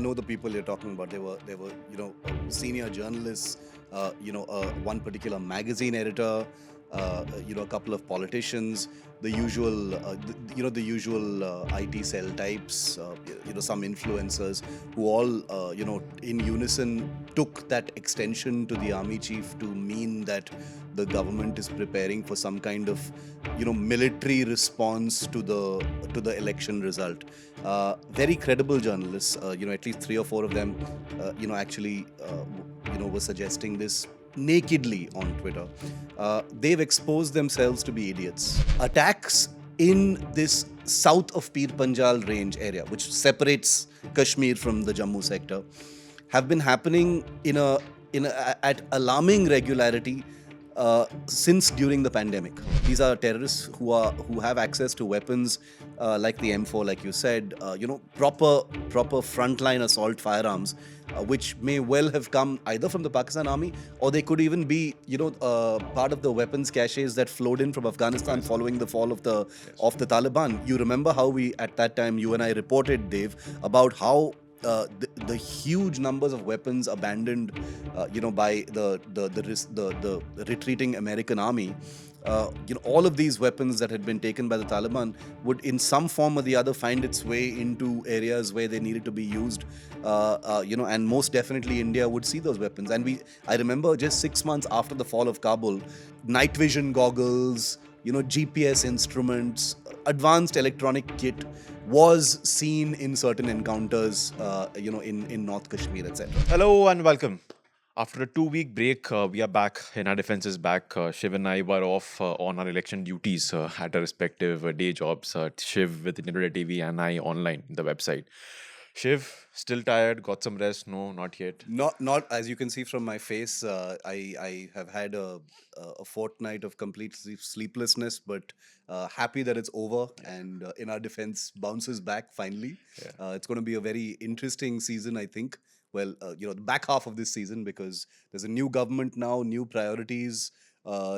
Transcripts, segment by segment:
know the people you're talking about. They were senior journalists, one particular magazine editor, a couple of politicians, the usual, the usual IT cell types, some influencers who all, in unison took that extension to the army chief to mean that the government is preparing for some kind of, military response to the election result. Very credible journalists, at least three or four of them, actually, were suggesting this nakedly on Twitter. They've exposed themselves to be idiots. Attacks in this south of Pir Panjal range area, which separates Kashmir from the Jammu sector, have been happening at alarming regularity since during the pandemic. These are terrorists who have access to weapons like the M4, like you said, proper frontline assault firearms, which may well have come either from the Pakistan army, or they could even be, part of the weapons caches that flowed in from Afghanistan following the fall of the Taliban. You remember how we at that time, you and I reported, Dave, about how the huge numbers of weapons abandoned, by the retreating American army. All of these weapons that had been taken by the Taliban would, in some form or the other, find its way into areas where they needed to be used. And most definitely India would see those weapons. And I remember just 6 months after the fall of Kabul, night vision goggles, GPS instruments, advanced electronic kit was seen in certain encounters, in North Kashmir, etc. Hello and welcome. After a 2 week break, we are back and our defense is back. Shiv and I were off on our election duties at our respective day jobs. Shiv with Internet TV and I online, the website. Shiv, still tired, got some rest? No, not yet. Not as you can see from my face. I have had a fortnight of complete sleeplessness, but happy that it's over and in our defense bounces back finally. Yeah. It's going to be a very interesting season, I think. Well, the back half of this season, because there's a new government now, new priorities,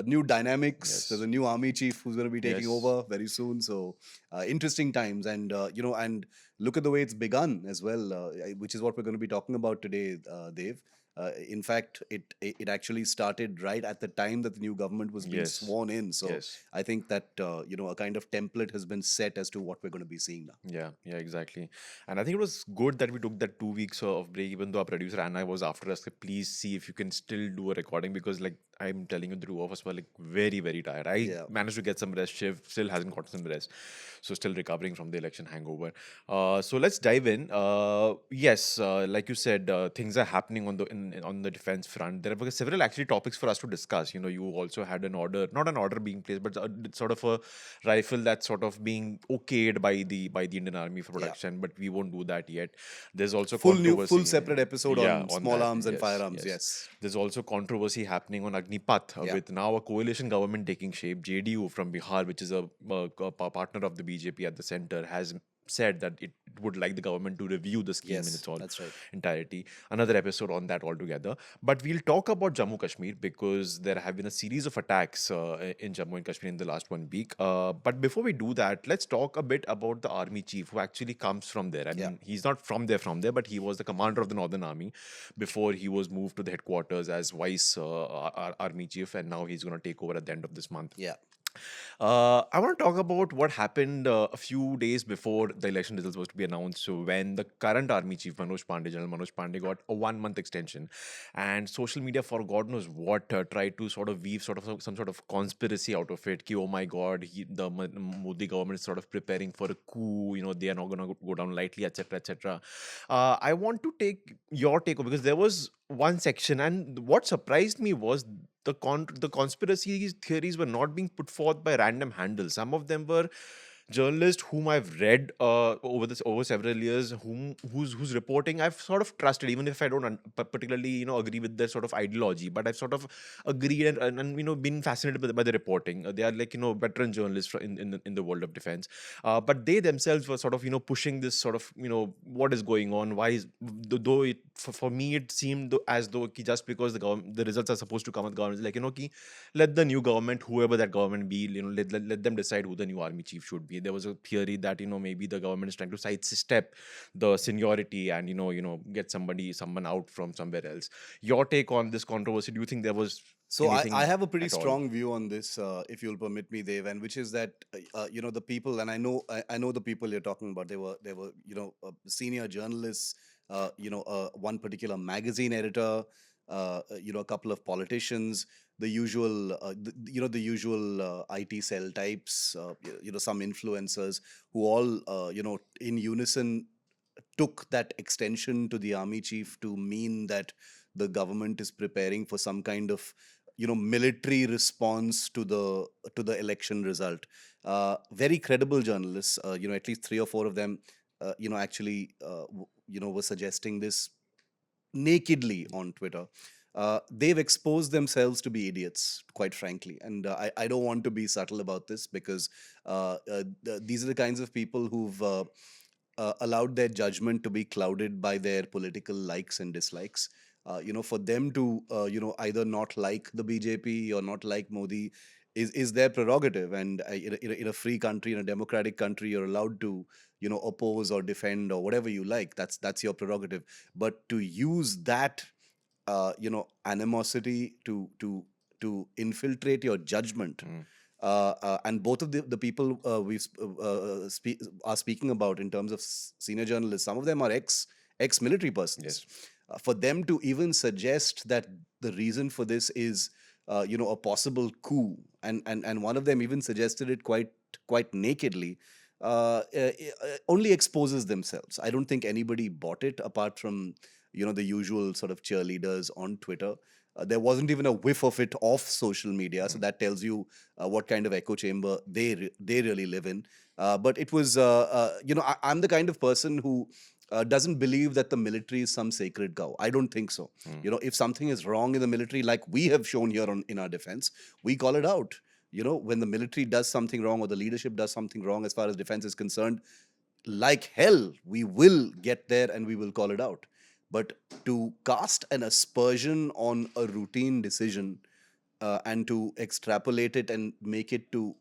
new dynamics. Yes. There's a new army chief who's going to be taking Yes. over very soon. So interesting times, and and look at the way it's begun as well, which is what we're going to be talking about today, Dave. In fact, it actually started right at the time that the new government was being Yes. sworn in. So Yes. I think that a kind of template has been set as to what we're going to be seeing now. Yeah, exactly. And I think it was good that we took that 2 weeks of break, even though our producer Anna was after us. Like, please see if you can still do a recording because, like, I'm telling you, the two of us were like very, very tired. I Yeah. managed to get some rest. Shiv still hasn't got some rest, so still recovering from the election hangover. So let's dive in. Yes, like you said, things are happening on the defense front. There were several actually topics for us to discuss. You also had an order, not an order being placed, but sort of a rifle that's sort of being okayed by the Indian Army for Yeah. production, but we won't do that yet. There's also Full controversy. separate episode on small that. arms and Yes, firearms. yes. Yes. There's also controversy happening on Agnipath Yeah. with now a coalition government taking shape. JDU from Bihar, which is a partner of the BJP at the center, has said that it would like the government to review the scheme in Yes, its all that's right. entirety. Another episode on that altogether. But we'll talk about Jammu Kashmir because there have been a series of attacks in Jammu and Kashmir in the last 1 week. But before we do that, let's talk a bit about the army chief who actually comes from there. I mean, he's not from there, but he was the commander of the Northern Army before he was moved to the headquarters as vice army chief, and now he's going to take over at the end of this month. Yeah. I want to talk about what happened a few days before the election results was to be announced. So when the current army chief, General Manoj Pande, got a 1 month extension, and social media, for God knows what, tried to sort of weave some sort of conspiracy out of it. Ki, oh my God, the Modi government is sort of preparing for a coup. They are not going to go down lightly, etc., etc. I want to take your take because there was one section, and what surprised me was the conspiracy theories were not being put forth by random handles. Some of them were journalists whom I've read over several years, whose reporting I've sort of trusted, even if I don't particularly agree with their sort of ideology, but I've sort of agreed and been fascinated by the reporting. They are like veteran journalists in the world of defense, but they themselves were sort of pushing this sort of what is going on. Why is though it for me it seemed as though just because the results are supposed to come with government, like let the new government, whoever that government be, let them decide who the new army chief should be. be. There was a theory that maybe the government is trying to sidestep the seniority and get someone out from somewhere else. Your take on this controversy? Do you think there was So I anything have a pretty at all? strong view on this, if you'll permit me, Dev, and which is that the people, and I know the people you're talking about. They were senior journalists, one particular magazine editor, a couple of politicians, the usual, the usual IT cell types, some influencers who all in unison took that extension to the army chief to mean that the government is preparing for some kind of military response to the election result. Very credible journalists, at least three or four of them, actually were suggesting this nakedly on Twitter. They've exposed themselves to be idiots, quite frankly. And I don't want to be subtle about this because these are the kinds of people who've allowed their judgment to be clouded by their political likes and dislikes. For them to, either not like the BJP or not like Modi is their prerogative. And in a free country, in a democratic country, you're allowed to, oppose or defend or whatever you like. That's your prerogative. But to use that animosity to infiltrate your judgment. And both of the people are speaking about in terms of senior journalists, some of them are ex military persons. Yes. For them to even suggest that the reason for this is a possible coup, and one of them even suggested it quite nakedly, only exposes themselves. I don't think anybody bought it apart from the usual sort of cheerleaders on Twitter. There wasn't even a whiff of it off social media, so that tells you what kind of echo chamber they really live in. But it was, I'm the kind of person who doesn't believe that the military is some sacred cow. I don't think so. If something is wrong in the military, like we have shown here in our defense, we call it out. When the military does something wrong or the leadership does something wrong as far as defense is concerned, like hell, we will get there and we will call it out. But to cast an aspersion on a routine decision and to extrapolate it and make it to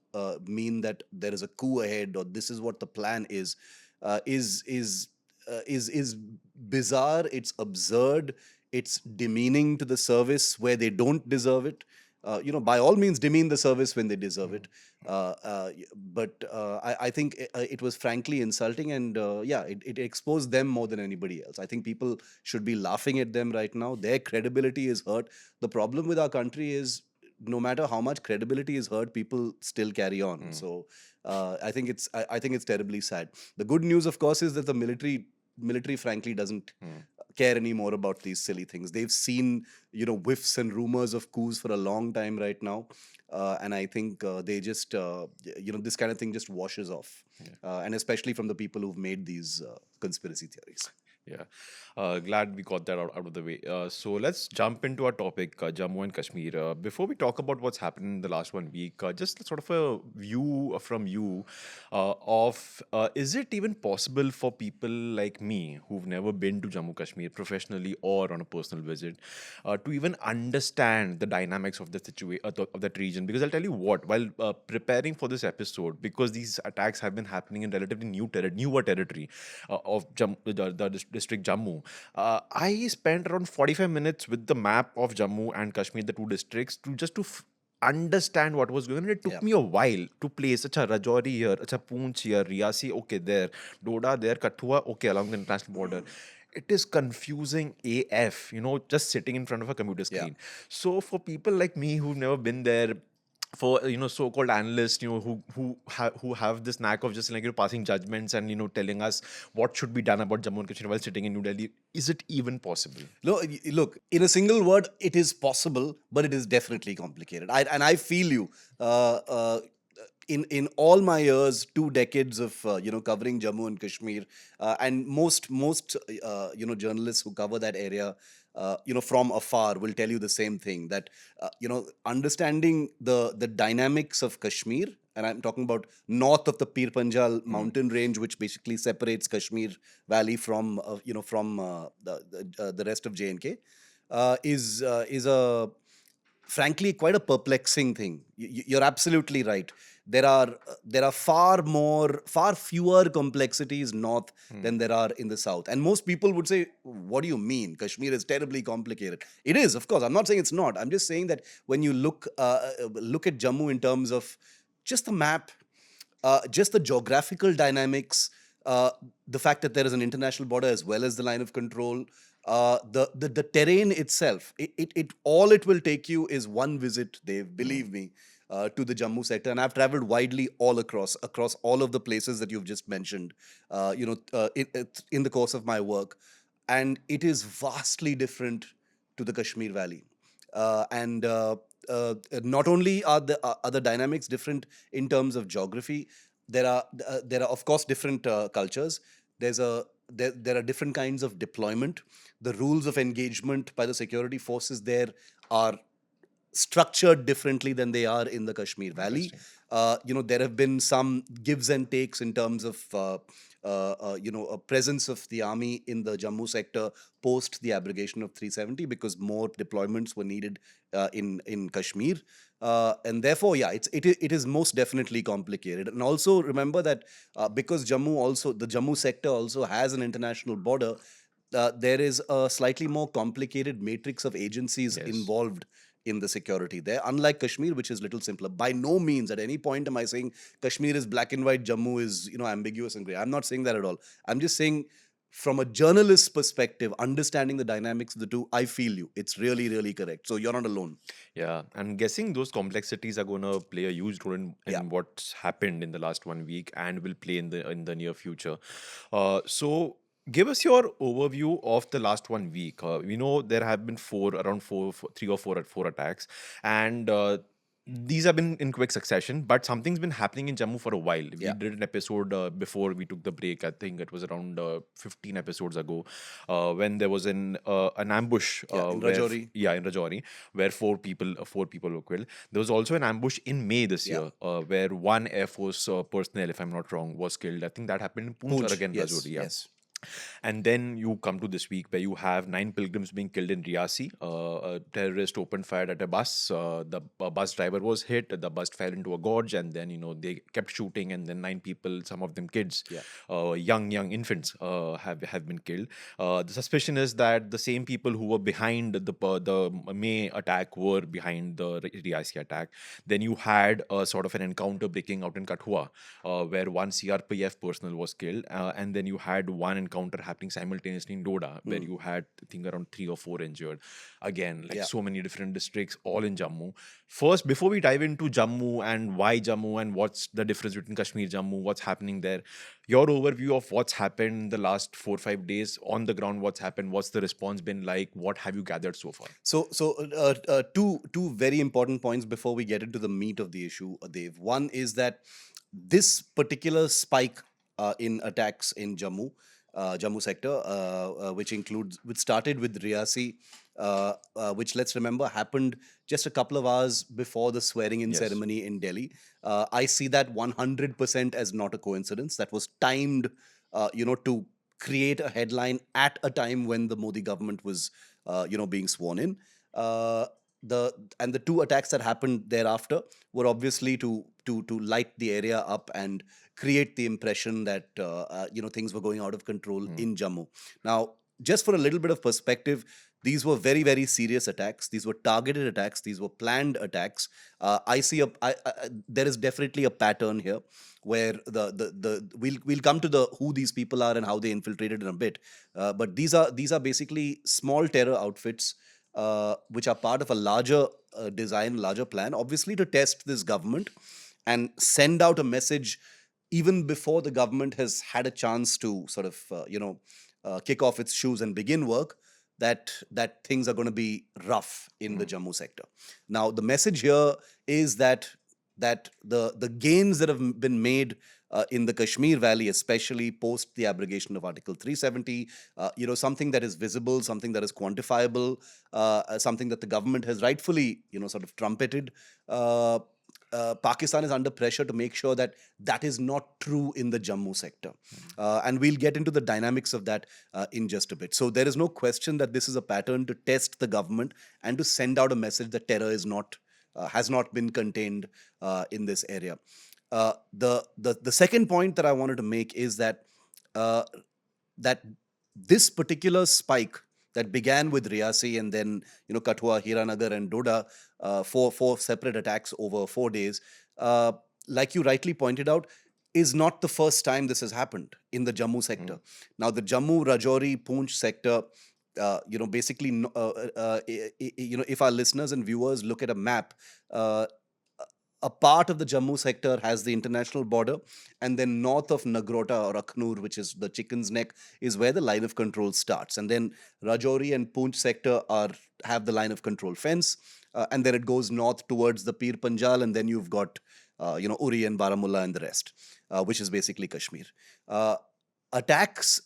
mean that there is a coup ahead or this is what the plan is, is bizarre. It's absurd. It's demeaning to the service where they don't deserve it. By all means, demean the service when they deserve it. But I think it was frankly insulting, and it exposed them more than anybody else. I think people should be laughing at them right now. Their credibility is hurt. The problem with our country is no matter how much credibility is hurt, people still carry on. So I think it's terribly sad. The good news, of course, is that the military frankly doesn't care anymore about these silly things. They've seen whiffs and rumors of coups for a long time right now, and I think they just this kind of thing just washes off, and especially from the people who've made these conspiracy theories. Yeah, glad we got that out of the way. So let's jump into our topic, Jammu and Kashmir. Before we talk about what's happened in the last 1 week, just sort of a view from you of is it even possible for people like me who've never been to Jammu Kashmir professionally or on a personal visit to even understand the dynamics of the situation of that region? Because I'll tell you what, while preparing for this episode, because these attacks have been happening in relatively newer territory of the district Jammu. I spent around 45 minutes with the map of Jammu and Kashmir, the two districts, to understand what was going on. It took Yeah. me a while to place. Acha, Rajouri here, acha, Poonch here, Reasi, okay, there, Doda there, Kathua, okay, along the international border. It is confusing AF, just sitting in front of a computer Yeah. screen. So for people like me who've never been there, for so-called analysts who have this knack of just like passing judgments and telling us what should be done about Jammu and Kashmir while sitting in New Delhi, is it even possible? No, look, in a single word, it is possible, but it is definitely complicated. I feel you. In all my years, 2 decades of covering Jammu and Kashmir, and most journalists who cover that area, from afar will tell you the same thing, that understanding the dynamics of Kashmir, and I'm talking about north of the Pir Panjal mountain range, which basically separates Kashmir Valley from the rest of J&K, is a frankly quite a perplexing thing. You're absolutely right. there are far fewer complexities north than there are in the south. And most people would say, "What do you mean? Kashmir is terribly complicated." It is, of course. I'm not saying it's not. I'm just saying that when you look at Jammu in terms of just the map, just the geographical dynamics, uh, the fact that there is an international border as well as the line of control, the terrain itself, it all it will take you is one visit, Dave, believe me, to the Jammu sector. And I've traveled widely all across all of the places that you've just mentioned, in the course of my work, and it is vastly different to the Kashmir Valley. And Not only are the dynamics different in terms of geography, there are of course different cultures. There are different kinds of deployment. The rules of engagement by the security forces there are structured differently than they are in the Kashmir Valley. There have been some gives and takes in terms of a presence of the army in the Jammu sector post the abrogation of 370, because more deployments were needed in Kashmir. And therefore, yeah, it is most definitely complicated. And also remember that because the Jammu sector also has an international border, there is a slightly more complicated matrix of agencies Yes. involved in the security there, unlike Kashmir, which is little simpler. By no means at any point am I saying Kashmir is black and white, Jammu is ambiguous and gray. I'm not saying that at all. I'm just saying, from a journalist's perspective, understanding the dynamics of the two, I feel you. It's really, really correct. So you're not alone. Yeah, I'm guessing those complexities are going to play a huge role in Yeah. what's happened in the last 1 week and will play in the near future. So give us your overview of the last 1 week. We know there have been three or four attacks, and these have been in quick succession. But something's been happening in Jammu for a while. We Yeah. did an episode before we took the break. I think it was around 15 episodes ago, when there was an ambush. Yeah, in Rajouri. In Rajouri, where four people were killed. There was also an ambush in May this Yeah. year, where one Air Force personnel, if I'm not wrong, was killed. I think that happened in Poonch or Poonch. again Yes. Rajouri. Yeah. Yes. And then you come to this week where you have 9 pilgrims being killed in Reasi. A terrorist opened fire at a bus. The bus driver was hit. The bus fell into a gorge, and then they kept shooting, and then 9 people, some of them kids, Yeah. young infants, have been killed. The suspicion is that the same people who were behind the May attack were behind the Reasi attack. Then you had a sort of an encounter breaking out in Kathua, where one CRPF personnel was killed, and then you had one encounter happening simultaneously in Doda, where you had, I think, around 3 or 4 injured. Again, like Yeah. so many different districts, all in Jammu. First, before we dive into Jammu and why Jammu and what's the difference between Kashmir, Jammu, what's happening there, your overview of what's happened in the last 4 or 5 days on the ground, what's happened, what's the response been like, what have you gathered so far? Two very important points before we get into the meat of the issue, Dev. One is that this particular spike in attacks in Jammu sector, which started with Reasi, which, let's remember, happened just a couple of hours before the swearing-in Yes. ceremony in Delhi. I see that 100% as not a coincidence. That was timed, to create a headline at a time when the Modi government was, being sworn in. Uh, the two attacks that happened thereafter were obviously to light the area up and create the impression that things were going out of control in Jammu. Now, just for a little bit of perspective, these were very, very serious attacks. These were targeted attacks. These were planned attacks. There is definitely a pattern here where we'll come to the who these people are and how they infiltrated in a bit. But these are basically small terror outfits, which are part of a larger design, larger plan, obviously to test this government and send out a message even before the government has had a chance to sort of, kick off its shoes and begin work, that things are going to be rough in the Jammu sector. Now, the message here is that the gains that have been made in the Kashmir Valley, especially post the abrogation of Article 370, something that is visible, something that is quantifiable, something that the government has rightfully, sort of trumpeted. Pakistan is under pressure to make sure that that is not true in the Jammu sector. And we'll get into the dynamics of that in just a bit. So there is no question that this is a pattern to test the government and to send out a message that terror is not has not been contained in this area. The second point that I wanted to make is that uh, that this particular spike that began with Reasi and then Kathua, Hiranagar, and Doda, four separate attacks over 4 days, uh, like you rightly pointed out, is not the first time this has happened in the Jammu sector. Now, the Jammu, Rajouri, Poonch sector. Basically, if our listeners and viewers look at a map, uh, a part of the Jammu sector has the international border, and then north of Nagrota or Akhnur, which is the Chicken's Neck, is where the line of control starts. And then Rajouri and Poonch sector have the line of control fence, and then it goes north towards the Pir Panjal, and then you've got Uri and Baramulla and the rest, which is basically Kashmir. Attacks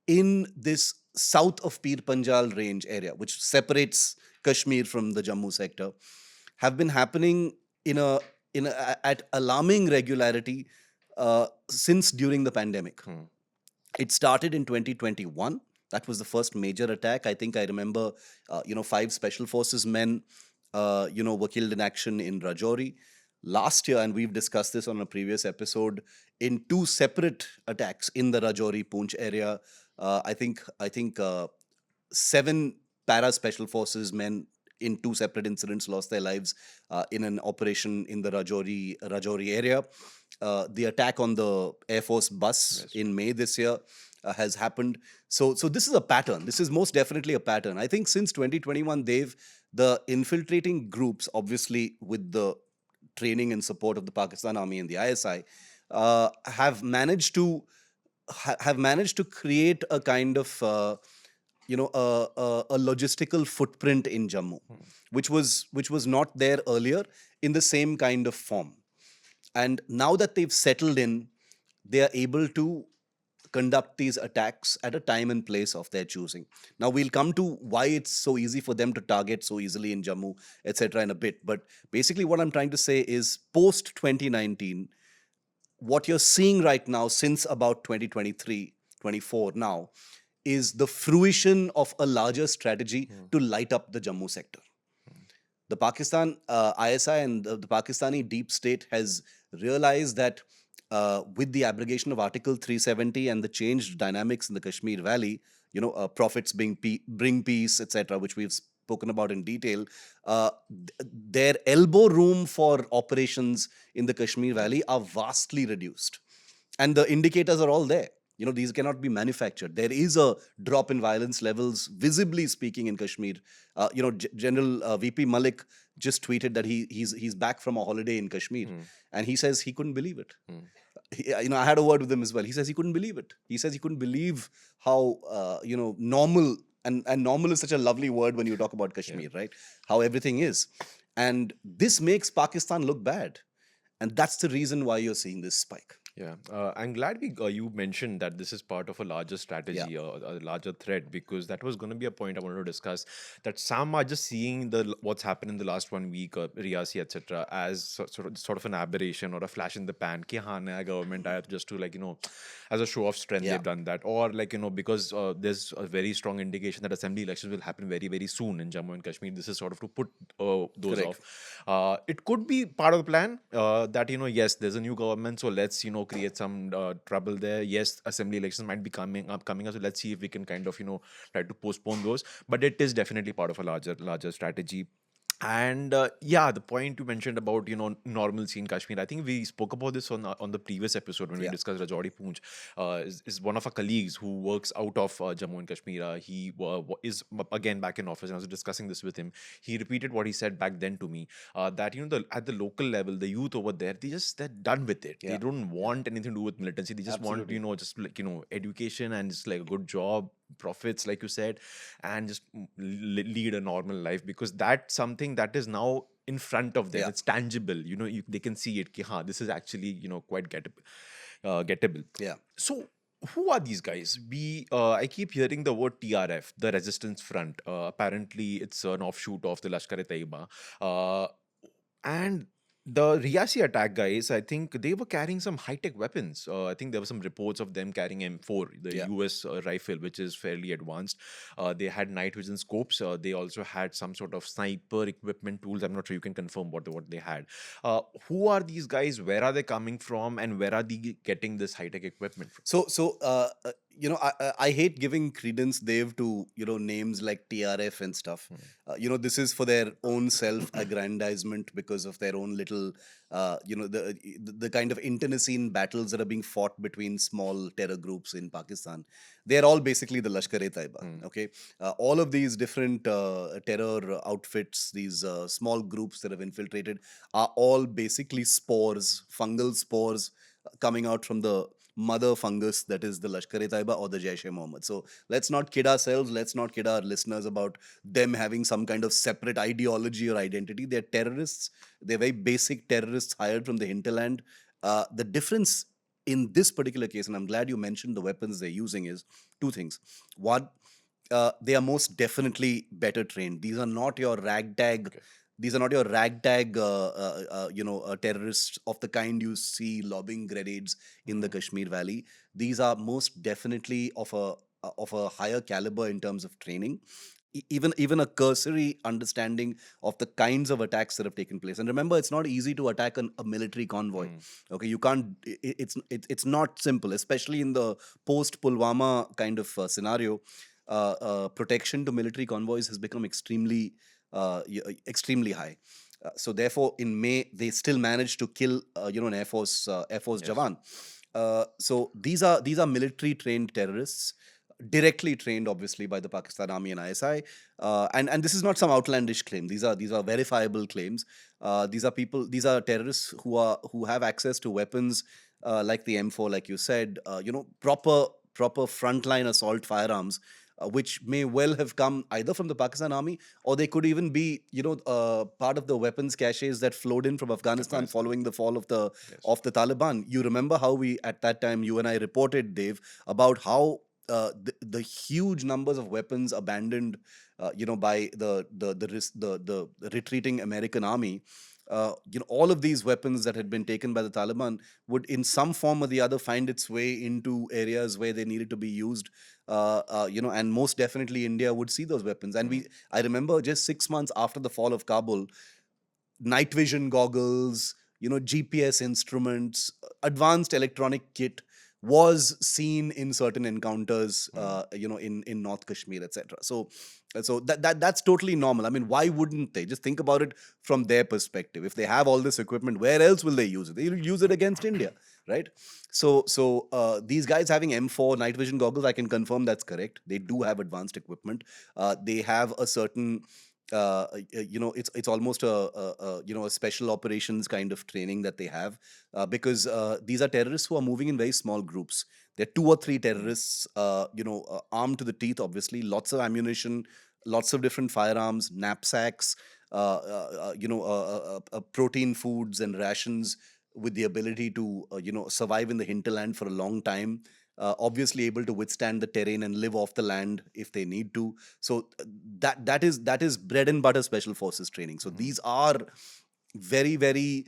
in this south of Pir Panjal range area, which separates Kashmir from the Jammu sector, have been happening in a at alarming regularity since during the pandemic. It started in 2021. That was the first major attack. I think I remember, 5 special forces men, were killed in action in Rajouri. Last year, and we've discussed this on a previous episode, in 2 separate attacks in the Rajouri Poonch area, I think 7 para special forces men in 2 separate incidents lost their lives in an operation in the Rajouri area. The attack on the Air Force bus in May this year has happened. So this is a pattern. This is most definitely a pattern. I think since 2021, the infiltrating groups, obviously with the training and support of the Pakistan Army and the ISI, have managed to create a kind of a logistical footprint in Jammu, which was not there earlier in the same kind of form. And now that they've settled in, they are able to conduct these attacks at a time and place of their choosing. Now we'll come to why it's so easy for them to target so easily in Jammu, etc. in a bit. But basically what I'm trying to say is post 2019, what you're seeing right now since about 2023, 24 now, is the fruition of a larger strategy to light up the Jammu sector. The Pakistan ISI and the Pakistani deep state has realized that with the abrogation of Article 370 and the changed dynamics in the Kashmir Valley, profits bring peace, etc., which we've spoken about in detail, their elbow room for operations in the Kashmir Valley are vastly reduced. And the indicators are all there. These cannot be manufactured. There is a drop in violence levels, visibly speaking, in Kashmir. General VP Malik just tweeted that he's back from a holiday in Kashmir, and he says he couldn't believe it. I had a word with him as well. He says he couldn't believe it. He says he couldn't believe how normal, and normal is such a lovely word when you talk about Kashmir, right? How everything is, and this makes Pakistan look bad, and that's the reason why you're seeing this spike. Yeah, I'm glad you mentioned that this is part of a larger strategy or a larger threat, because that was going to be a point I wanted to discuss. That some are just seeing what's happened in the last 1 week, Reasi, etc., as sort of an aberration or a flash in the pan. Ki haan, naya government aaya, just to as a show of strength, they've done that, or because there's a very strong indication that assembly elections will happen very very soon in Jammu and Kashmir. This is sort of to put those Correct. off. It could be part of the plan that yes, there's a new government, so let's create some trouble there. Yes, assembly elections might be coming up, so let's see if we can kind of try to postpone those. But it is definitely part of a larger strategy. And the point you mentioned about normalcy in Kashmir, I think we spoke about this on the previous episode when we discussed Rajouri Poonch. Is one of our colleagues who works out of Jammu and Kashmir. He is again back in office, and I was discussing this with him. He repeated what he said back then to me, that at the local level, the youth over there, they're done with it. They don't want anything to do with militancy. They just Absolutely. want just education and just like a good job, profits, like you said, and just lead a normal life, because that's something that is now in front of them. It's tangible. They can see it. Ki, this is actually quite gettable. Yeah. So who are these guys? I keep hearing the word TRF, the Resistance Front. Apparently, it's an offshoot of the Lashkar-e-Taiba, and The Reasi attack guys, I think they were carrying some high-tech weapons. I think there were some reports of them carrying M4, the Yeah. US rifle, which is fairly advanced. They had night vision scopes. They also had some sort of sniper equipment tools. I'm not sure you can confirm what they had. Who are these guys? Where are they coming from? And where are they getting this high-tech equipment from? I hate giving credence, Dev, to names like TRF and stuff. This is for their own self-aggrandizement because of their own little, the kind of internecine battles that are being fought between small terror groups in Pakistan. They're all basically the Lashkar-e-Taiba. Okay, all of these different terror outfits, these small groups that have infiltrated, are all basically spores, fungal spores coming out from the mother fungus that is the Lashkar-e-Taiba or the Jaish-e-Mohammed. So let's not kid ourselves, let's not kid our listeners about them having some kind of separate ideology or identity. They're terrorists. They're very basic terrorists hired from the hinterland. The difference in this particular case, and I'm glad you mentioned the weapons they're using, is two things. One, they are most definitely better trained. These are not your ragtag. Okay. These are not your ragtag, terrorists of the kind you see lobbing grenades in the Kashmir Valley. These are most definitely of a higher caliber in terms of training. Even a cursory understanding of the kinds of attacks that have taken place. And remember, it's not easy to attack a military convoy. Okay, you can't. It's not simple, especially in the post Pulwama kind of scenario. Protection to military convoys has become extremely high. So therefore, in May, they still managed to kill, an Air Force Yes. jawan. So these are military trained terrorists, directly trained, obviously, by the Pakistan Army and ISI. And this is not some outlandish claim. These are verifiable claims. These are terrorists who have access to weapons like the M4, like you said, proper frontline assault firearms, which may well have come either from the Pakistan Army, or they could even be, part of the weapons caches that flowed in from Afghanistan Afghanistan. following the fall of the Yes. of the Taliban. You remember how we at that time, you and I reported, Dave, about how the huge numbers of weapons abandoned, by the retreating American army. All of these weapons that had been taken by the Taliban would, in some form or the other, find its way into areas where they needed to be used. And most definitely India would see those weapons. And I remember just 6 months after the fall of Kabul, night vision goggles, GPS instruments, advanced electronic kit was seen in certain encounters, in North Kashmir, etc. So that's totally normal. I mean, why wouldn't they? Just think about it from their perspective. If they have all this equipment, where else will they use it? They'll use it against India, right? So these guys having M4 night vision goggles, I can confirm that's correct. They do have advanced equipment. They have a certain it's almost a special operations kind of training that they have, because these are terrorists who are moving in very small groups. There are two or three terrorists, armed to the teeth, obviously, lots of ammunition, lots of different firearms, knapsacks, protein foods and rations, with the ability to survive in the hinterland for a long time, obviously able to withstand the terrain and live off the land if they need to. So that is bread and butter special forces training. So these are very, very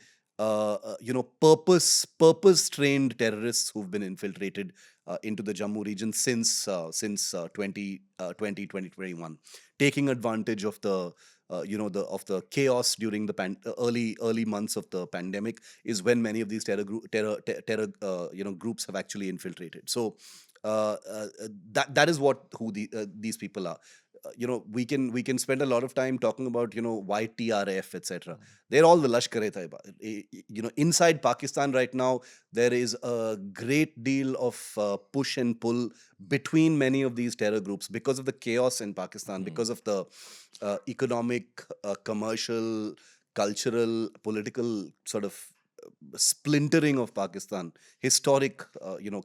purpose trained terrorists who've been infiltrated into the Jammu region since 2021, taking advantage of the chaos during the early months of the pandemic, is when many of these terror groups have actually infiltrated. So that is who these people are. We can spend a lot of time talking about why TRF, etc. They're all the Lashkar-e-Taiba. Inside Pakistan right now, there is a great deal of push and pull between many of these terror groups because of the chaos in Pakistan, because of the economic, commercial, cultural, political sort of splintering of Pakistan, historic,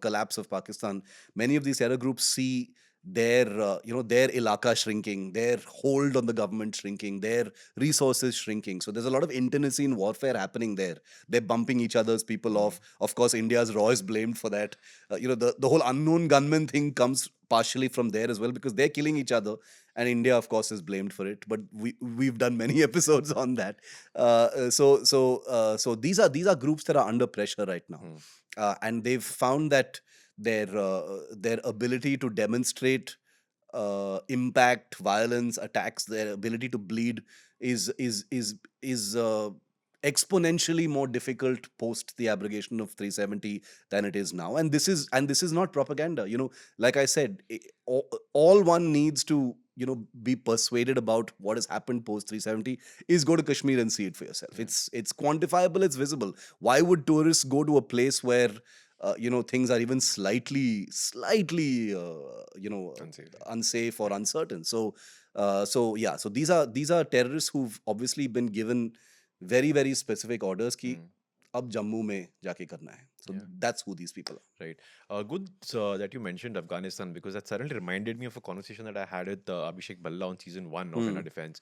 collapse of Pakistan. Many of these terror groups see their ilaka shrinking, their hold on the government shrinking, their resources shrinking. So there's a lot of internecine warfare happening there. They're bumping each other's people off. Of course, India's RAW is blamed for that. The whole unknown gunman thing comes partially from there as well, because they're killing each other. and India, of course, is blamed for it. But we've done many episodes on that. So these are groups that are under pressure right now, Hmm. and they've found that their ability to demonstrate impact, violence, attacks, their ability to bleed is exponentially more difficult post the abrogation of 370 than it is now. And this is not propaganda. Like I said, all one needs to be persuaded about what has happened post 370 is go to Kashmir and see it for yourself. Yeah. It's quantifiable, it's visible. Why would tourists go to a place where things are even slightly Unsafe. unsafe or uncertain? So these are terrorists who've obviously been given very very specific orders ki Hmm. ab Jammu mein jaake karna hai. So Yeah. that's who these people are. Right. Good that you mentioned Afghanistan, because that suddenly reminded me of a conversation that I had with Abhishek Balla on season one of Inner Hmm. Defense,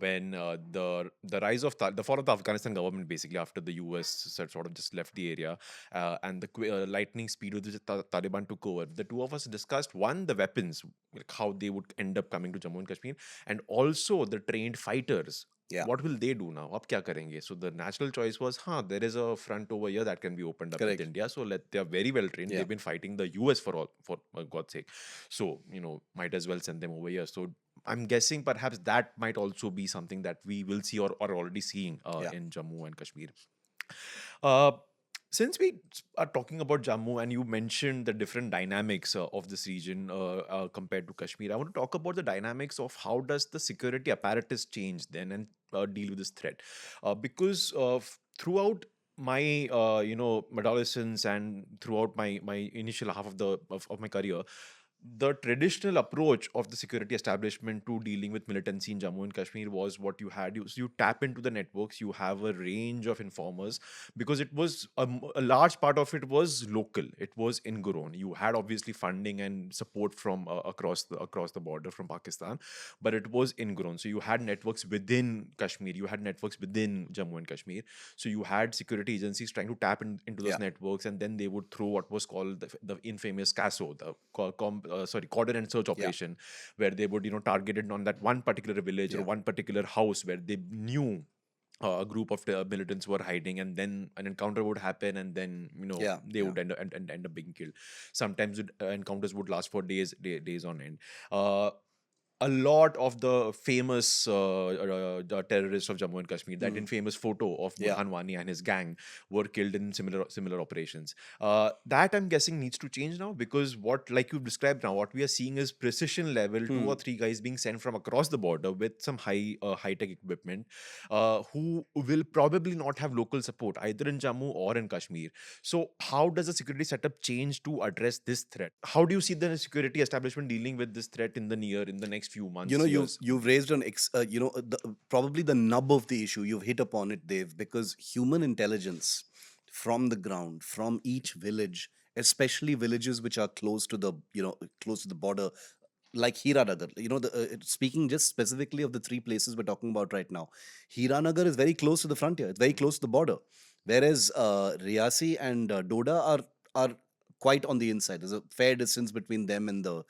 when the rise of the fall of the Afghanistan government, basically after the US sort of just left the area, and the lightning speed with which the Taliban took over. The two of us discussed, one, the weapons, like how they would end up coming to Jammu and Kashmir, and also the trained fighters. Yeah, What will they do now? Ab kya karenge? So the natural choice was, there is a front over here that can be opened up with correct. India. So they are very well trained. Yeah. They've been fighting the US for God's sake. So might as well send them over here. So I'm guessing perhaps that might also be something that we will see or are already seeing Yeah. in Jammu and Kashmir. Uh, since we are talking about Jammu and you mentioned the different dynamics of this region compared to Kashmir, I want to talk about the dynamics of how does the security apparatus change then and deal with this threat. Because throughout my adolescence and throughout my initial half of my career, the traditional approach of the security establishment to dealing with militancy in Jammu and Kashmir was what you had. You tap into the networks, you have a range of informers, because it was a large part of it was local, it was ingrown. You had obviously funding and support from across the border from Pakistan, but it was ingrown. So you had networks within Kashmir, you had networks within Jammu and Kashmir. So you had security agencies trying to tap into those Yeah. networks, and then they would throw what was called the infamous CASO, the coordinate search Yeah. operation, where they would target it on that one particular village or Yeah. one particular house where they knew a group of militants were hiding, and then an encounter would happen, and then Yeah. they Yeah. would end up being killed. Sometimes encounters would last for days on end. A lot of the famous the terrorists of Jammu and Kashmir, that Mm. infamous photo of Yeah. Burhan Wani and his gang, were killed in similar operations. That I'm guessing needs to change now, because what, like you've described now, what we are seeing is precision level, two or Hmm. three guys being sent from across the border with some high tech equipment, who will probably not have local support either in Jammu or in Kashmir. So how does the security setup change to address this threat? How do you see the security establishment dealing with this threat in the next few you months, know you've years? you've raised probably the nub of the issue. You've hit upon it, Dave, because human intelligence from the ground, from each village, especially villages which are close to the border, like Hiranagar. Speaking just specifically of the three places we're talking about right now, Hiranagar is very close to the frontier. It's very close to the border, whereas Reasi and Doda are quite on the inside. There's a fair distance between them and the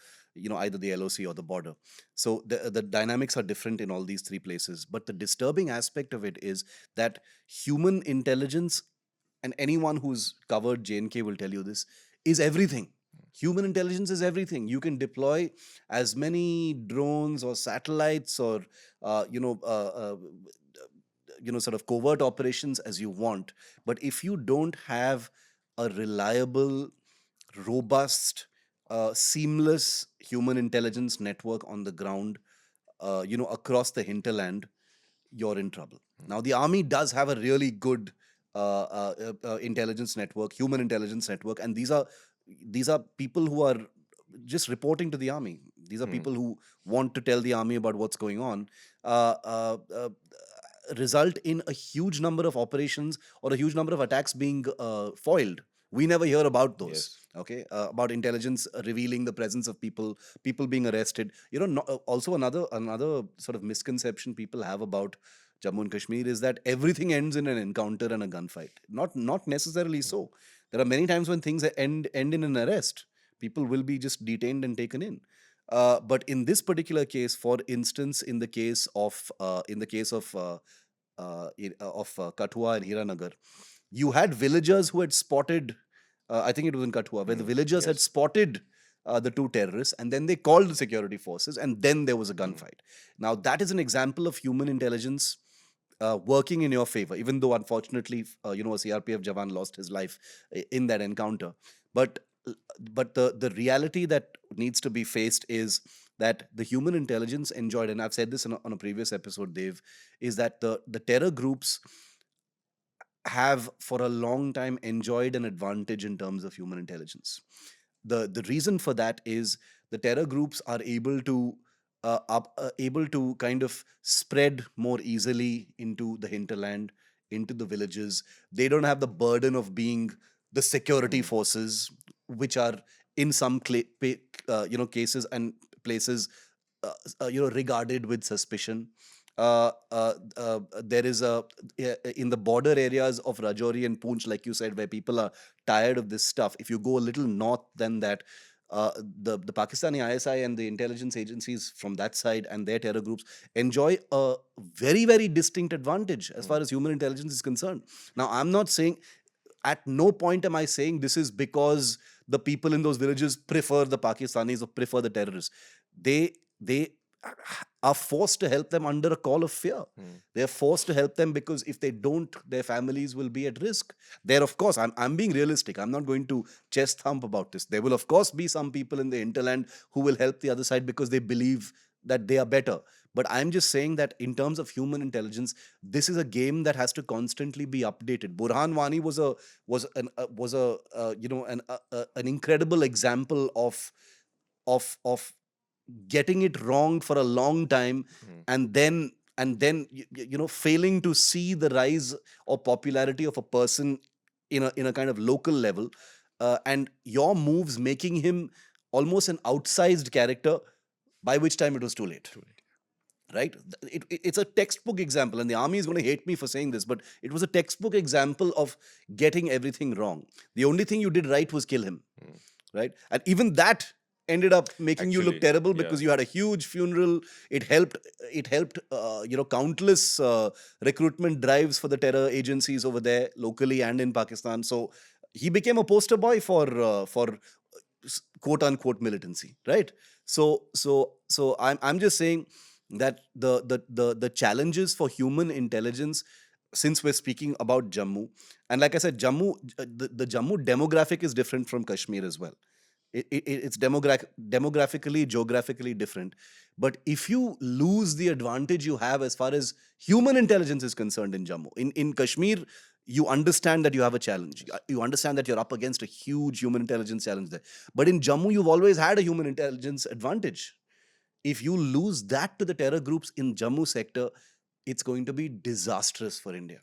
either the LOC or the border. So the dynamics are different in all these three places. But the disturbing aspect of it is that human intelligence, and anyone who's covered J&K will tell you this, is everything. Human intelligence is everything. You can deploy as many drones or satellites or uh, you know uh, uh, sort of covert operations as you want, but if you don't have a reliable, robust, seamless human intelligence network on the ground, across the hinterland, you're in trouble. Now, the army does have a really good intelligence network, human intelligence network, and these are people who are just reporting to the army. These are Hmm. people who want to tell the army about what's going on. Uh, uh, uh, Result in a huge number of operations or a huge number of attacks being foiled. We never hear about those. Yes. Okay, about intelligence revealing the presence of people being arrested. Also another sort of misconception people have about Jammu and Kashmir is that everything ends in an encounter and a gunfight. Not necessarily so. There are many times when things end in an arrest. People will be just detained and taken in. But in this particular case, for instance, in the case of Kathua and Hiranagar, you had villagers who had spotted. I think it was in Kathua, where the villagers had Yes. spotted the two terrorists, and then they called the security forces, and then there was a gunfight. Now that is an example of human intelligence working in your favor, even though unfortunately, a CRPF jawan lost his life in that encounter. But the reality that needs to be faced is that the human intelligence enjoyed, and I've said this on a previous episode, Dave, is that the terror groups have for a long time enjoyed an advantage in terms of human intelligence. The reason for that is the terror groups are able to kind of spread more easily into the hinterland, into the villages. They don't have the burden of being the security forces, which are in some cases and places regarded with suspicion. There is in the border areas of Rajouri and Poonch, like you said, where people are tired of this stuff. If you go a little north than that, the Pakistani ISI and the intelligence agencies from that side and their terror groups enjoy a very, very distinct advantage as far as human intelligence is concerned. Now, I'm not saying, at no point am I saying this is because the people in those villages prefer the Pakistanis or prefer the terrorists. They are forced to help them under a call of fear. They're forced to help them because if they don't, their families will be at risk. There, of course, I'm being realistic. I'm not going to chest thump about this. There will, of course, be some people in the hinterland who will help the other side because they believe that they are better. But I'm just saying that in terms of human intelligence, this is a game that has to constantly be updated. Burhan Wani was an incredible example of getting it wrong for a long time, and then failing to see the rise or popularity of a person in a kind of local level, and your moves making him almost an outsized character, by which time it was too late. Right? It's a textbook example, and the army is going to hate me for saying this, but it was a textbook example of getting everything wrong. The only thing you did right was kill him, right? And even that ended up making you look Actually, terrible yeah. because you had a huge funeral. It helped countless recruitment drives for the terror agencies over there locally and in Pakistan. So he became a poster boy for quote unquote militancy, right? So I'm just saying that the challenges for human intelligence, since we're speaking about Jammu, and like I said, the Jammu demographic is different from Kashmir as well. It's demographically, geographically different. But if you lose the advantage you have as far as human intelligence is concerned in Jammu, in Kashmir, you understand that you have a challenge. You understand that you're up against a huge human intelligence challenge there. But in Jammu, you've always had a human intelligence advantage. If you lose that to the terror groups in Jammu sector, it's going to be disastrous for India.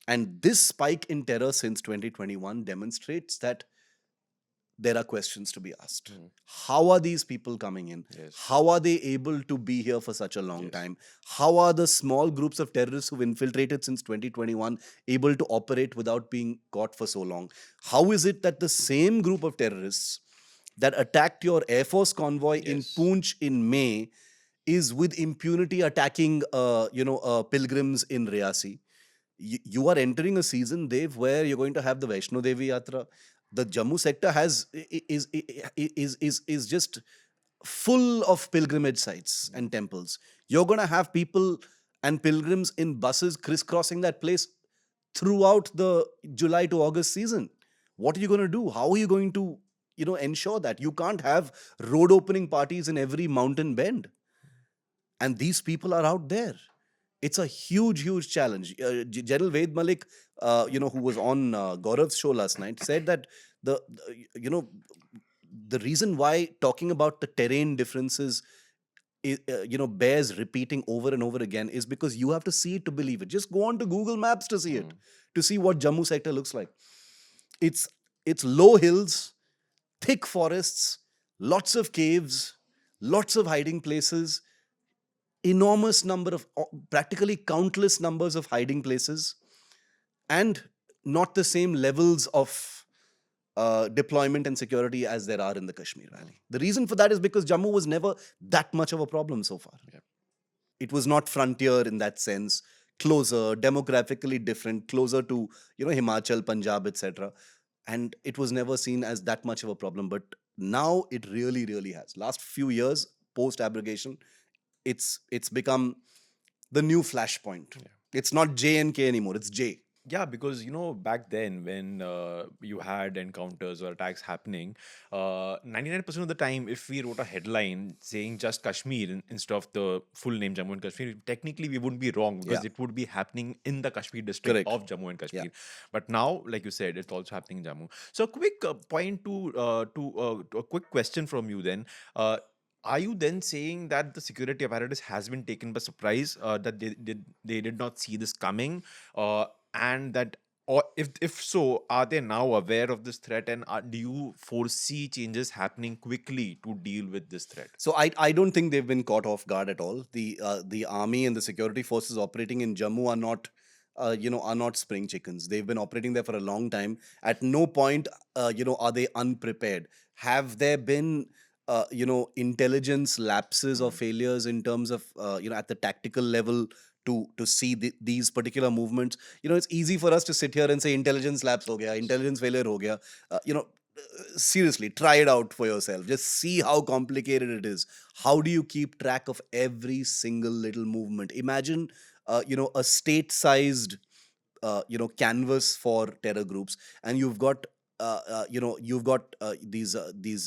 And this spike in terror since 2021 demonstrates that there are questions to be asked. How are these people coming in? Yes. How are they able to be here for such a long time? How are the small groups of terrorists who've infiltrated since 2021 able to operate without being caught for so long? How is it that the same group of terrorists that attacked your Air Force convoy in Yes. Poonch in May is with impunity attacking pilgrims in Reasi? You are entering a season, Dev, where you're going to have the Vaishno Devi Yatra. The Jammu sector is just full of pilgrimage sites and temples. You're going to have people and pilgrims in buses crisscrossing that place throughout the July to August season. What are you going to do? How are you going to ensure that? You can't have road opening parties in every mountain bend, and these people are out there. It's a huge challenge. General Ved Malik, who was on Gaurav's show last night, said that the reason why talking about the terrain differences bears repeating over and over again is because you have to see it to believe it. Just go on to Google Maps to see it, to see what Jammu sector looks like. It's low hills, thick forests, lots of caves, lots of hiding places, enormous number of practically countless numbers of hiding places, and not the same levels of deployment and security as there are in the Kashmir Valley. The reason for that is because Jammu was never that much of a problem so far. Yeah. It was not frontier in that sense, closer, demographically different, closer to Himachal, Punjab, etc. And it was never seen as that much of a problem. But now it really, really has. Last few years, post abrogation, it's become the new flashpoint. Yeah. It's not J and K anymore. It's J. Yeah, because back then when you had encounters or attacks happening, 99% of the time, if we wrote a headline saying just Kashmir instead of the full name Jammu and Kashmir, technically we wouldn't be wrong because Yeah. it would be happening in the Kashmir district Correct. of Jammu and Yeah. Kashmir. But now, like you said, it's also happening in Jammu. So, a quick point to a quick question from you then. Are you then saying that the security apparatus has been taken by surprise, that they did not see this coming? And that, or if so, are they now aware of this threat, and do you foresee changes happening quickly to deal with this threat? So I don't think they've been caught off guard at all. The army and the security forces operating in Jammu are not are not spring chickens. They've been operating there for a long time. At no point are they unprepared. Have there been intelligence lapses or Mm. failures in terms of at the tactical level to see these particular movements? It's easy for us to sit here and say intelligence lapse ho gaya, intelligence failure ho gaya. Seriously, try it out for yourself. Just see how complicated it is. How do you keep track of every single little movement? Imagine a state sized canvas for terror groups, and you've got these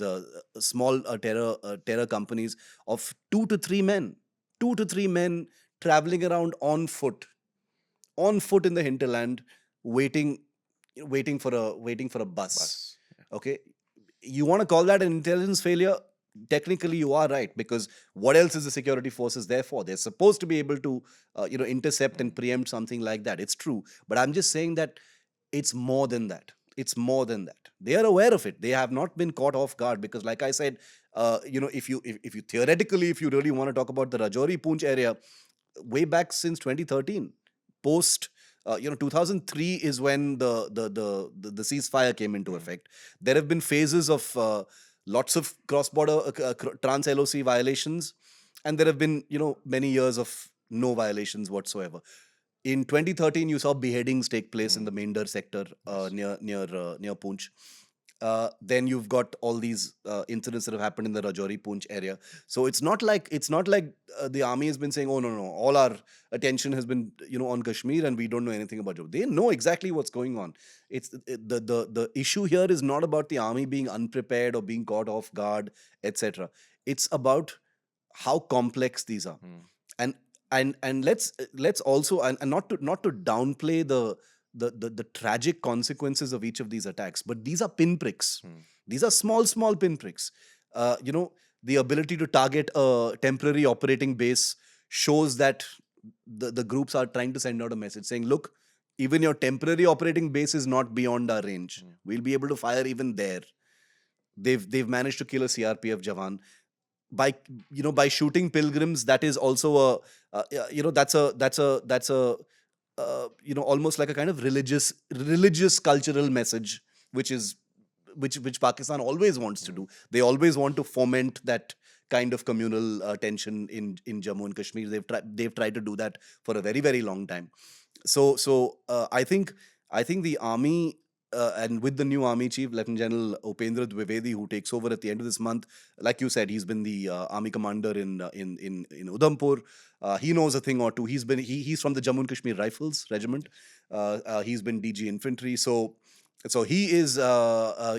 small terror companies of 2 to 3 men traveling around on foot in the hinterland, waiting waiting for a bus. Bus. Okay, you want to call that an intelligence failure? Technically you are right, because what else is the security forces there for? They're supposed to be able to intercept and preempt something like that. It's true, but I'm just saying that it's more than that. It's more than that. They are aware of it. They have not been caught off guard, because like I said, if you theoretically, if you really want to talk about the Rajouri Poonch area, way back since 2013, post 2003 is when the ceasefire came into effect. There have been phases of lots of cross border trans LOC violations, and there have been many years of no violations whatsoever. In 2013, you saw beheadings take place in the Mainder sector near Poonch. Then you've got all these incidents that have happened in the Rajouri Poonch area. So it's not like the army has been saying, oh no, all our attention has been on Kashmir and we don't know anything about it. They know exactly what's going on. The issue here is not about the army being unprepared or being caught off guard, etc. It's about how complex these are. Mm. And let's also, and not to downplay the tragic consequences of each of these attacks, but these are pinpricks. These are small pinpricks. The ability to target a temporary operating base shows that the groups are trying to send out a message saying, look, even your temporary operating base is not beyond our range. We'll be able to fire even there. They've managed to kill a CRPF jawan by shooting pilgrims. That is also that's a almost like a kind of religious cultural message, which Pakistan always wants to do. They always want to foment that kind of communal tension in Jammu and Kashmir. They've tried to do that for a very, very long time. So I think the army, and with the new army chief, Lieutenant General Upendra Dwivedi, who takes over at the end of this month, like you said, he's been the army commander in Udhampur. He knows a thing or two. He's from the Jammu and Kashmir Rifles Regiment. He's been DG Infantry. So he is a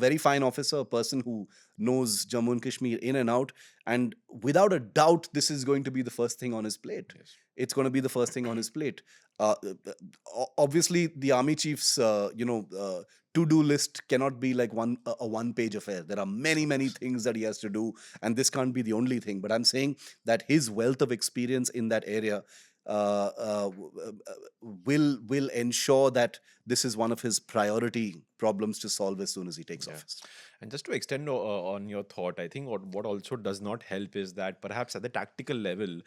very fine officer, a person who knows Jammu and Kashmir in and out, and without a doubt, this is going to be the first thing on his plate. Yes. It's going to be the first thing on his plate. Obviously, the army chief's to-do list cannot be like a one-page affair. There are many things that he has to do, and this can't be the only thing. But I'm saying that his wealth of experience in that area will ensure that this is one of his priority problems to solve as soon as he takes Yeah. office. And just to extend on your thought, I think what also does not help is that perhaps at the tactical level,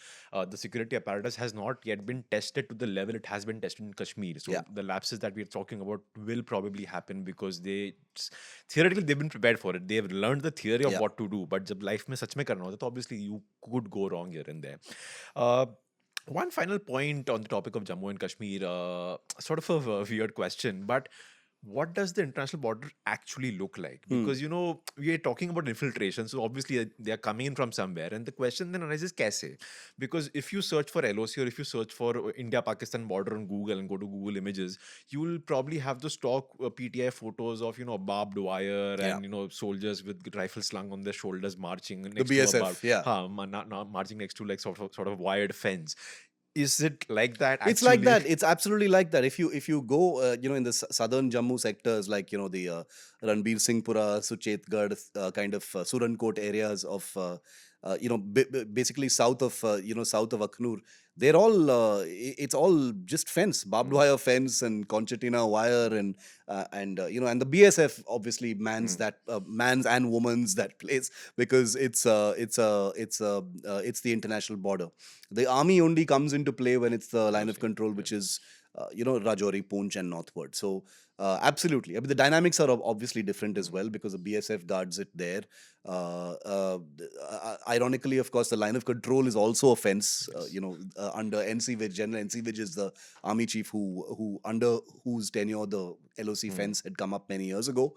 the security apparatus has not yet been tested to the level it has been tested in Kashmir. So Yeah, the lapses that we're talking about will probably happen because theoretically they've been prepared for it. They've learned the theory of yeah. what to do, but जब life में सच में करना होता है, तो obviously you could go wrong here and there. Uh, One final point on the topic of Jammu and Kashmir, sort of a weird question, but what does the international border actually look like? Hmm. Because, we are talking about infiltration, so obviously they are coming in from somewhere, and the question then arises, kaise? Because if you search for LOC or if you search for India-Pakistan border on Google and go to Google Images, you will probably have the stock PTI photos of, barbed wire Yeah. and, soldiers with rifles slung on their shoulders marching The next to a BSF. Yeah. marching next to like sort of wired fence. Is it like that It's like actually? that. It's absolutely like that. If you go, in the southern Jammu sectors, like the Ranbir Singhpura, Suchetgarh, kind of Surankot areas of, basically south of, south of Akhnur, they're all, it's all just fence, barbed Mm, wire fence and concertina wire, and the BSF obviously mans mm, that, mans and women's that place, because it's the international border. The army only comes into play when it's the line of obviously, control, yeah. which is, Rajouri, Poonch, and northward. So, absolutely. I mean, the dynamics are obviously different as Mm, well, because the BSF guards it there. Ironically, of course, the line of control is also a fence. yes. Under NC Vij, General NC Vij is the army chief who under whose tenure the LOC Mm, fence had come up many years ago.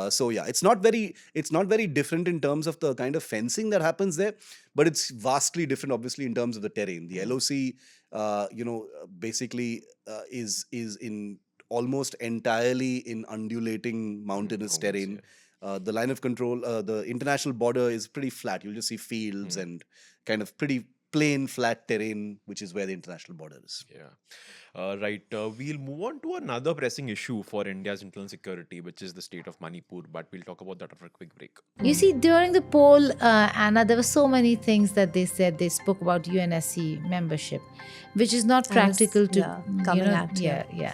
So yeah, it's not very different in terms of the kind of fencing that happens there, but it's vastly different, obviously, in terms of the terrain. The mm, LOC, basically, is in almost entirely in undulating mountainous homeless, terrain. yeah. The line of control, the international border is pretty flat. You'll just see fields Mm, and kind of pretty plain flat terrain, which is where the international border is. yeah. Right. We'll move on to another pressing issue for India's internal security, which is the state of Manipur, but we'll talk about that after a quick break. You see, during the poll, Anna, there were so many things that they said. They spoke about UNSC membership, which is not practical to, yeah, coming at you. yeah.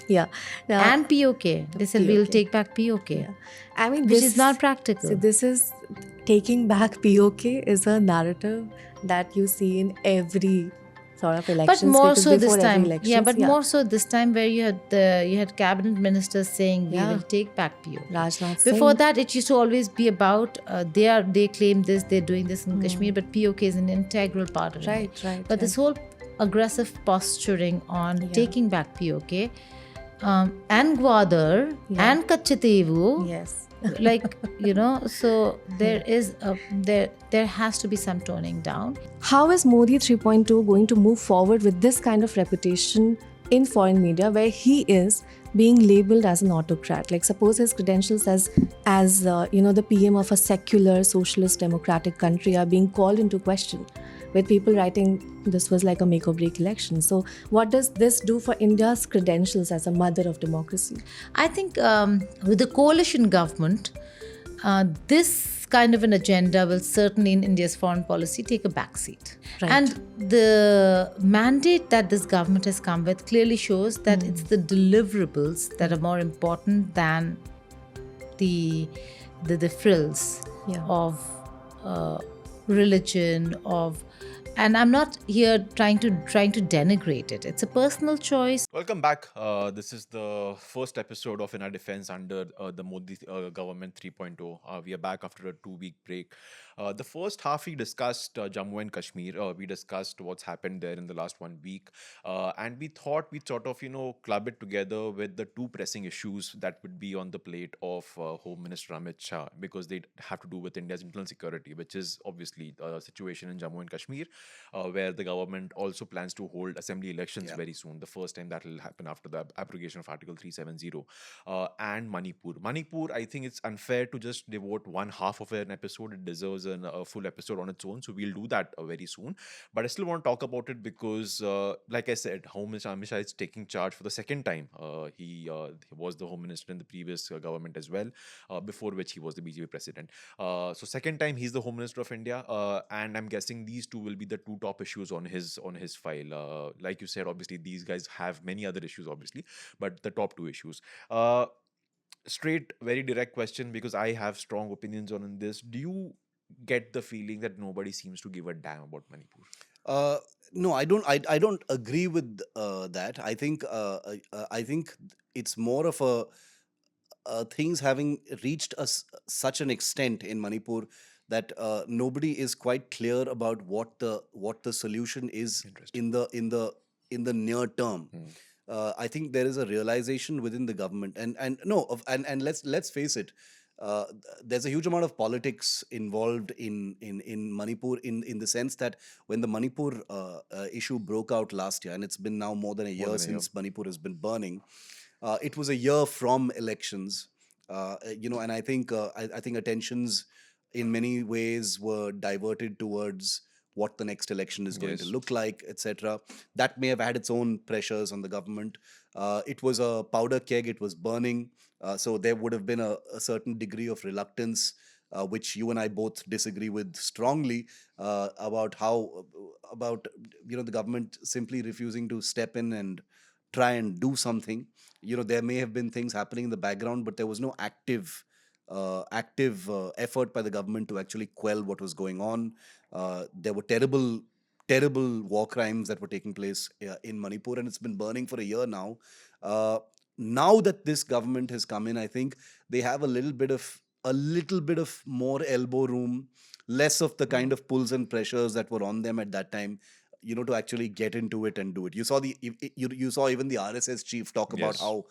Yeah. And POK. They said we'll POK. take back POK, Yeah. I mean, which is not practical. So this is taking back POK is a narrative that you see in every sort of elections. But more because so this before every time, elections, more so this time, where you had cabinet ministers saying we Yeah. will take back POK. Rajnath Before Singh. that, it used to always be about they claim this, they're doing this in Kashmir, but POK is an integral part of it. Right. But this whole aggressive posturing on taking back POK, and Gwadar and Kachatevu, Yes. like so there has to be some toning down. How is Modi 3.2 going to move forward with this kind of reputation in foreign media, where he is being labeled as an autocrat? Like, suppose his credentials as the PM of a secular, socialist, democratic country are being called into question, with people writing this was like a make or break election. So what does this do for India's credentials as a mother of democracy? I think with the coalition government, this kind of an agenda will certainly in India's foreign policy take a backseat. Right. And the mandate that this government has come with clearly shows that it's the deliverables that are more important than the frills of religion, and I'm not here trying to denigrate it. It's a personal choice. Welcome back. This is the first episode of In Our Defense under the Modi government 3.0. We are back after a 2-week break. The first half we discussed Jammu and Kashmir. We discussed what's happened there in the last 1 week. And we thought we'd sort of, club it together with the two pressing issues that would be on the plate of Home Minister Amit Shah, because they have to do with India's internal security, which is obviously the situation in Jammu and Kashmir, where the government also plans to hold assembly elections very soon. The first time that will happen after the abrogation of Article 370. And Manipur, I think it's unfair to just devote one half of an episode. It deserves a full episode on its own. So we'll do that very soon. But I still want to talk about it because, like I said, Home Minister Amit Shah is taking charge for the second time. He was the Home Minister in the previous government as well, before which he was the BJP president. So second time he's the Home Minister of India, and I'm guessing these two will be the two top issues on his file. Like you said, obviously these guys have many other issues, obviously, but the top two issues. Uh, Straight, very direct question, because I have strong opinions on this. Do you get the feeling that nobody seems to give a damn about Manipur? Uh, no, I don't. I don't agree with that. I think it's more of a things having reached such an extent in Manipur that nobody is quite clear about what the solution is Interesting. in the near term. I think there is a realization within the government, and no, and let's face it. Uh, there's a huge amount of politics involved in Manipur in the sense that when the Manipur issue broke out last year, and it's been now more than a More year than a year. since Manipur has been burning. It was a year from elections, and I think attentions in many ways were diverted towards what the next election is going to Yes. look like, etc. That may have had its own pressures on the government. It was a powder keg; it was burning, so there would have been a certain degree of reluctance. Which you and I both disagree with strongly about how about the government simply refusing to step in and try and do something. There may have been things happening in the background, but there was no active effort by the government to actually quell what was going on. There were terrible war crimes that were taking place in Manipur, and it's been burning for a year now. uh, Now that this government has come in, I think they have a little bit of more elbow room, less of the kind of pulls and pressures that were on them at that time, to actually get into it and do it. You saw even the RSS chief talk about Yes. how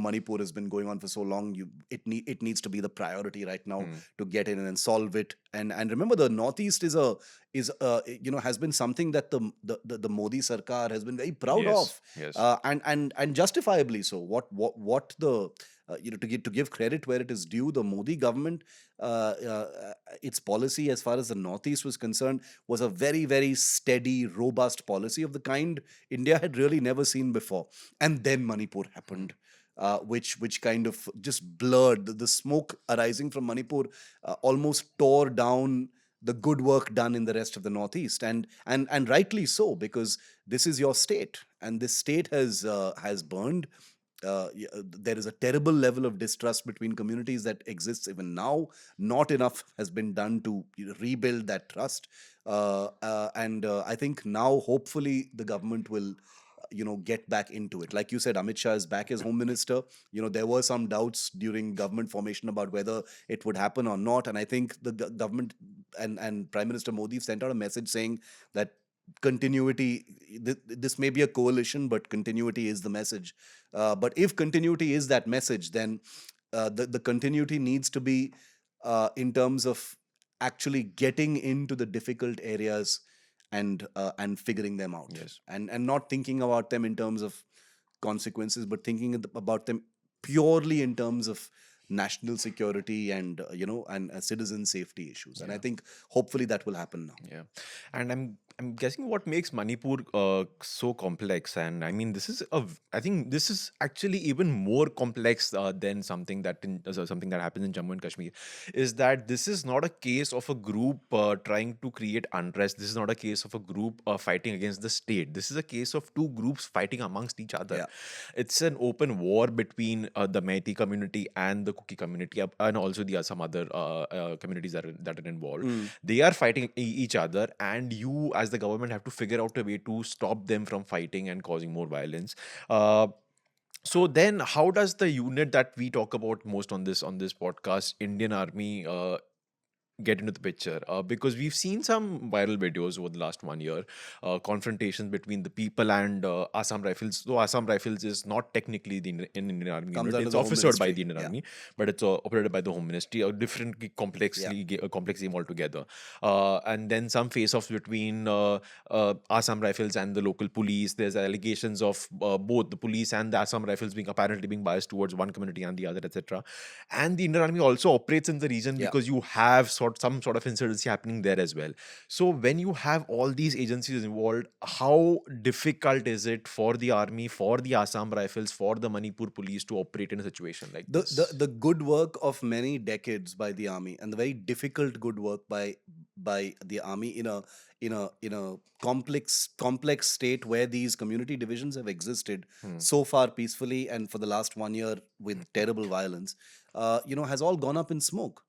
Manipur has been going on for so long. It needs to be the priority right now to get in and solve it. And remember, the Northeast has been something that the Modi Sarkar has been very proud Yes. of, Yes. and justifiably so. What the to give credit where it is due, the Modi government, its policy as far as the Northeast was concerned was a very, very steady, robust policy of the kind India had really never seen before. And then Manipur happened. Which kind of just blurred the smoke arising from Manipur, almost tore down the good work done in the rest of the Northeast, and rightly so, because this is your state, and this state has burned. There is a terrible level of distrust between communities that exists even now. Not enough has been done to rebuild that trust, and I think now hopefully the government will get back into it. Like you said, Amit Shah is back as home minister. There were some doubts during government formation about whether it would happen or not, and I think the government and Prime Minister Modi sent out a message saying that continuity, this may be a coalition, but continuity is the message. But if continuity is that message, then the continuity needs to be in terms of actually getting into the difficult areas and figuring them out, Yes. and not thinking about them in terms of consequences, but thinking about them purely in terms of national security and citizen safety issues. And I think hopefully that will happen now. Yeah, and I'm guessing what makes Manipur so complex, and I mean I think this is actually even more complex than something that happens in Jammu and Kashmir, is that this is not a case of a group trying to create unrest. This is not a case of a group fighting against the state. This is a case of two groups fighting amongst each other. Yeah. It's an open war between the Meitei community and the Kuki community, and also some other communities that are involved. They are fighting each other, and you as the government have to figure out a way to stop them from fighting and causing more violence. So then how does the unit that we talk about most on this podcast, Indian Army, get into the picture? Because we've seen some viral videos over the last 1 year, confrontations between the people and Assam Rifles. So Assam Rifles is not technically the Indian Army Comes unit. under It's the Home officered by Ministry. the Indian Yeah. Army, but it's operated by the Home Ministry. A different complex game altogether. And then some face-offs between Assam Rifles and the local police. There's allegations of both the police and the Assam Rifles apparently being biased towards one community and the other, etc. And the Indian Army also operates in the region Yeah. because you have some sort of insurgency happening there as well. So when you have all these agencies involved, how difficult is it for the army, for the Assam Rifles, for the Manipur police to operate in a situation like the, this? the the good work of many decades by the army, and the very difficult good work by by the army in a complex state where these community divisions have existed so far peacefully, and for the last 1 year with terrible violence, has all gone up in smoke.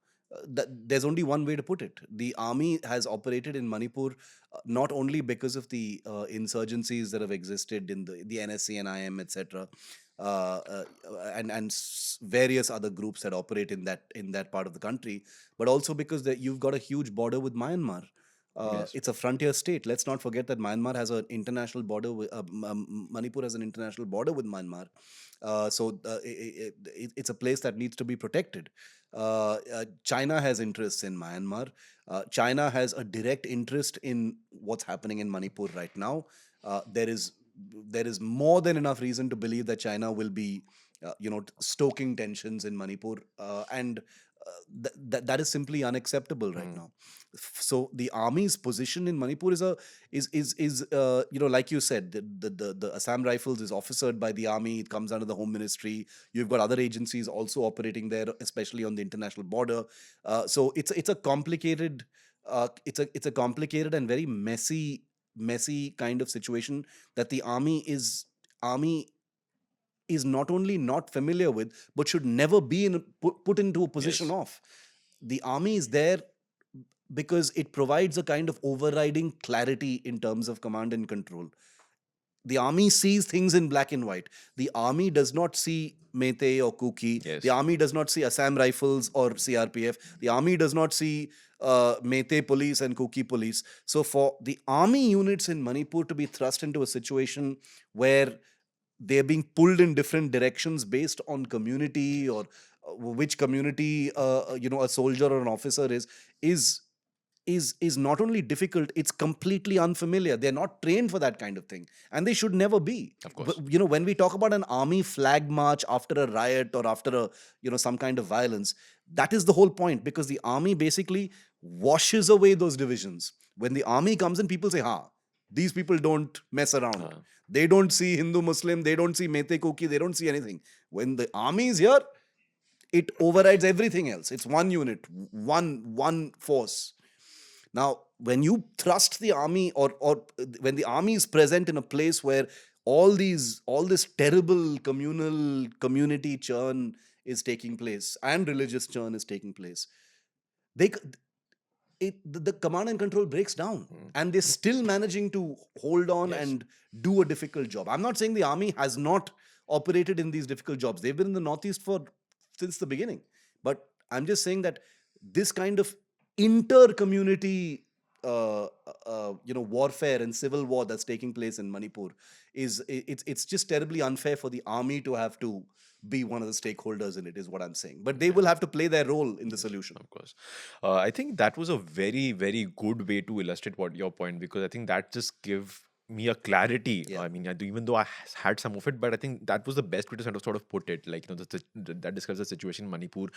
There's only one way to put it. The army has operated in Manipur not only because of the insurgencies that have existed in the NSC and IM, etc., uh, uh, and various other groups that operate in that part of the country, but also because you've got a huge border with Myanmar. Yes. It's a frontier state. Let's not forget that Myanmar has an international border with Manipur has an international border with Myanmar. It's a place that needs to be protected. China has interests in Myanmar. China has a direct interest in what's happening in Manipur right now. There is more than enough reason to believe that China will be, stoking tensions in Manipur, and that is simply unacceptable right now. So the army's position in Manipur is like you said, the Assam Rifles is officered by the army. It comes under the Home Ministry. You've got other agencies also operating there, especially on the international border. So it's a complicated it's a complicated and very messy kind of situation that the army is not only not familiar with, but should never be put into a position Yes. of. The army is there because it provides a kind of overriding clarity in terms of command and control. The army sees things in black and white. The army does not see Meitei or Kuki. The Yes. army does not see Assam Rifles or CRPF. The army does not see Meitei police and Kuki police. So for the army units in Manipur to be thrust into a situation where they're being pulled in different directions based on community, or which community a soldier or an officer is not only difficult, it's completely unfamiliar. They're not trained for that kind of thing, and they should never be. Of course. But, when we talk about an army flag march after a riot or after some kind of violence, that is the whole point, because the army basically washes away those divisions. When the army comes in, people say, ha, these people don't mess around. They don't see Hindu Muslim, they don't see Mete Koki, they don't see anything. When the army is here, it overrides everything else. It's one unit, one force. Now, when you thrust the army, or when the army is present in a place where all this terrible community churn is taking place and religious churn is taking place, they the command and control breaks down, and they're still managing to hold on Yes. and do a difficult job. I'm not saying the army has not operated in these difficult jobs. They've been in the Northeast since the beginning. But I'm just saying that this kind of inter-community warfare and civil war that's taking place in Manipur it's just terribly unfair for the army to have to be one of the stakeholders in it, is what I'm saying. But they will have to play their role in the solution. Of course. I think that was a very, very good way to illustrate what your point, because I think that just give me a clarity. Yeah. I mean, even though I had some of it, but I think that was the best way to sort of put it. Like, that describes the situation in Manipur,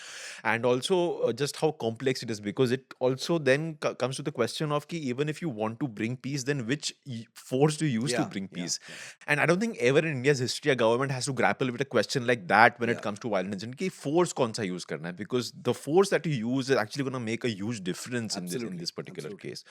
and also just how complex it is, because it also then comes to the question of ki, even if you want to bring peace, then which force do you use to Yeah, bring yeah, peace? And I don't think ever in India's history a government has to grapple with a question like that when Yeah. it comes to violence incident. Ki force kaun sa use karna hai? Because the force that you use is actually going to make a huge difference in Absolutely, this particular absolutely. case.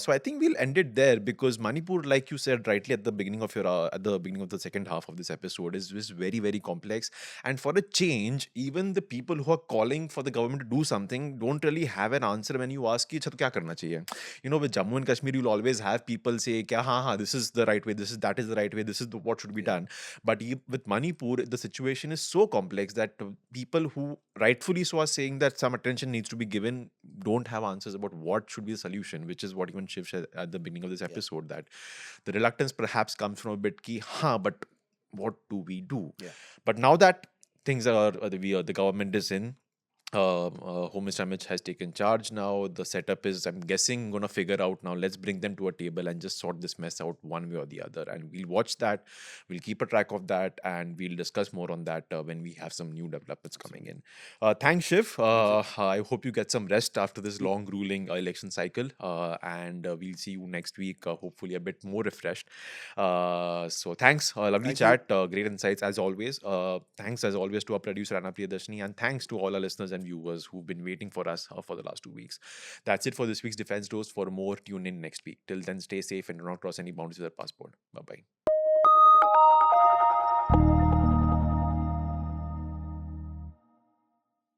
So I think we'll end it there, because Manipur, like you said rightly at the beginning of the second half of this episode, is very, very complex. And for a change, even the people who are calling for the government to do something don't really have an answer when you ask ki, "Acha, to kya karna chahiye?" With Jammu and Kashmir, you'll always have people say, "Kya, ha, this is the right way, that is the right way, this is what should be done." But with Manipur, the situation is so complex that people who rightfully so are saying that some attention needs to be given don't have answers about what should be the solution, which is what even Shiv said at the beginning of this episode, that the reluctance perhaps comes from a bit ki, but what do we do? Yeah. But now that things the government is in, Home Minister Amit has taken charge now. The setup is, I'm guessing, going to figure out now, let's bring them to a table and just sort this mess out one way or the other. And we'll watch that. We'll keep a track of that, and we'll discuss more on that when we have some new developments coming in. Thanks, Shiv. I hope you get some rest after this long, grueling election cycle. And we'll see you next week, hopefully a bit more refreshed. So thanks. Lovely Thank you. chat. Great insights as always. Thanks as always to our producer, Anna Priyadarshini. And thanks to all our listeners and and viewers who've been waiting for us for the last 2 weeks. That's it for this week's Defense Dose. For more, tune in next week. Till then, stay safe and do not cross any boundaries with your passport. Bye bye.